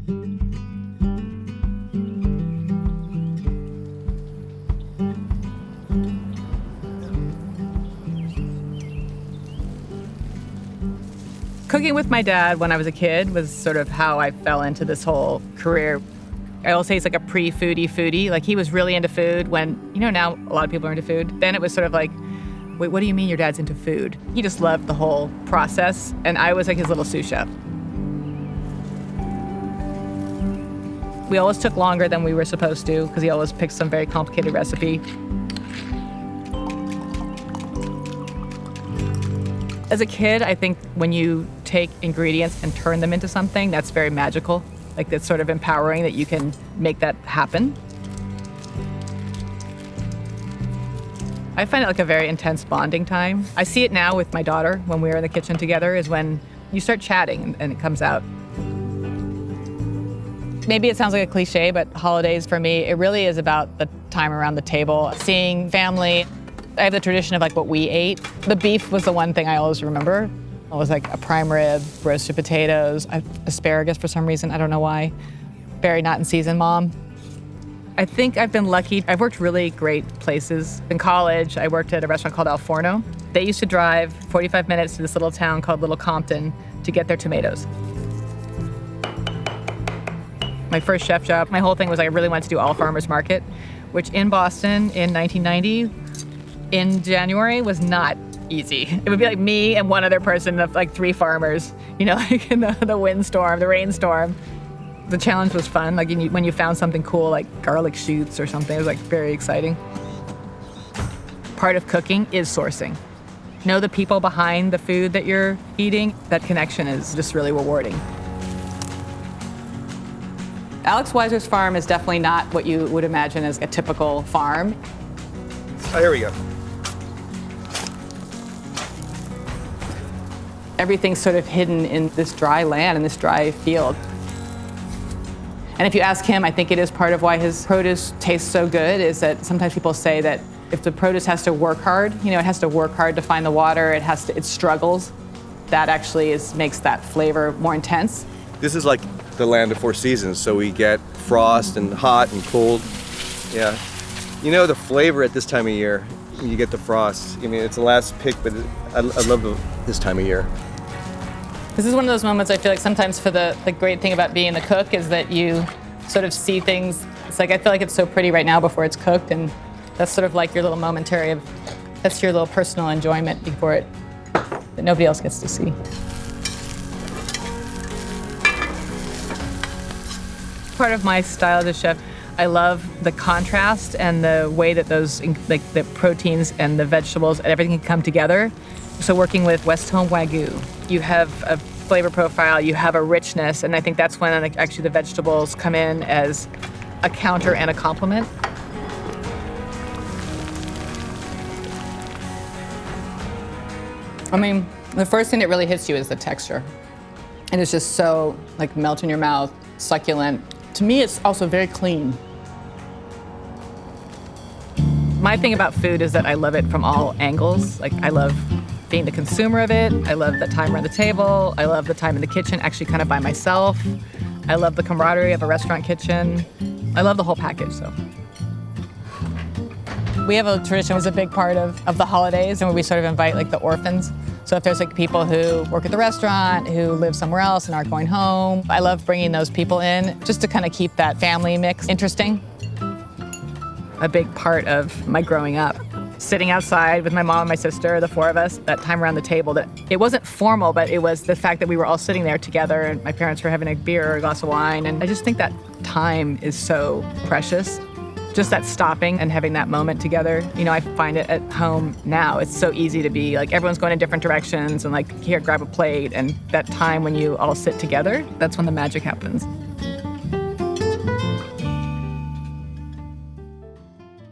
Cooking with my dad when I was a kid was sort of how I fell into this whole career. I will say he's like a pre-foodie. Like, he was really into food when, now a lot of people are into food. Then it was sort of like, wait, what do you mean your dad's into food? He just loved the whole process, and I was like his little sous chef. We always took longer than we were supposed to because he always picked some very complicated recipe. As a kid, I think when you take ingredients and turn them into something, that's very magical. Like, that's sort of empowering that you can make that happen. I find it like a very intense bonding time. I see it now with my daughter when we're in the kitchen together, is when you start chatting and it comes out. Maybe it sounds like a cliche, but holidays for me, it really is about the time around the table, seeing family. I have the tradition of like what we ate. The beef was the one thing I always remember. It was like a prime rib, roasted potatoes, asparagus for some reason, I don't know why. Very not in season, Mom. I think I've been lucky. I've worked really great places. In college, I worked at a restaurant called Al Forno. They used to drive 45 minutes to this little town called Little Compton to get their tomatoes. My first chef job, my whole thing was I really wanted to do all farmers market, which in Boston in 1990, in January, was not easy. It would be like me and one other person of like 3 farmers, like in the windstorm, the rainstorm. The challenge was fun. Like when you found something cool, like garlic shoots or something, it was like very exciting. Part of cooking is sourcing. Know the people behind the food that you're eating. That connection is just really rewarding. Alex Weiser's farm is definitely not what you would imagine as a typical farm. Oh, here we go. Everything's sort of hidden in this dry land, in this dry field. And if you ask him, I think it is part of why his produce tastes so good, is that sometimes people say that if the produce has to work hard, it has to work hard to find the water, it struggles. That actually makes that flavor more intense. This is like the land of 4 seasons, so we get frost and hot and cold. Yeah. The flavor at this time of year, you get the frost. I mean, it's the last pick, but I love this time of year. This is one of those moments I feel like sometimes for the great thing about being the cook is that you sort of see things. It's like I feel like it's so pretty right now before it's cooked, and that's sort of like your little momentary that's your little personal enjoyment before it that nobody else gets to see. Part of my style as a chef, I love the contrast and the way that those, like the proteins and the vegetables and everything can come together. So working with Westholme wagyu, you have a flavor profile, you have a richness, and I think that's when actually the vegetables come in as a counter and a complement. I mean, the first thing that really hits you is the texture. And it's just so like melt in your mouth, succulent. To me, it's also very clean. My thing about food is that I love it from all angles. Like, I love being the consumer of it. I love the time around the table. I love the time in the kitchen, actually kind of by myself. I love the camaraderie of a restaurant kitchen. I love the whole package, so. We have a tradition that's a big part of the holidays, and where we sort of invite like the orphans. So if there's like people who work at the restaurant, who live somewhere else and aren't going home, I love bringing those people in just to kind of keep that family mix interesting. A big part of my growing up, sitting outside with my mom and my sister, the 4 of us, that time around the table, that it wasn't formal, but it was the fact that we were all sitting there together and my parents were having a beer or a glass of wine. And I just think that time is so precious. Just that stopping and having that moment together. I find it at home now. It's so easy to be like, everyone's going in different directions and like, here, grab a plate. And that time when you all sit together, that's when the magic happens.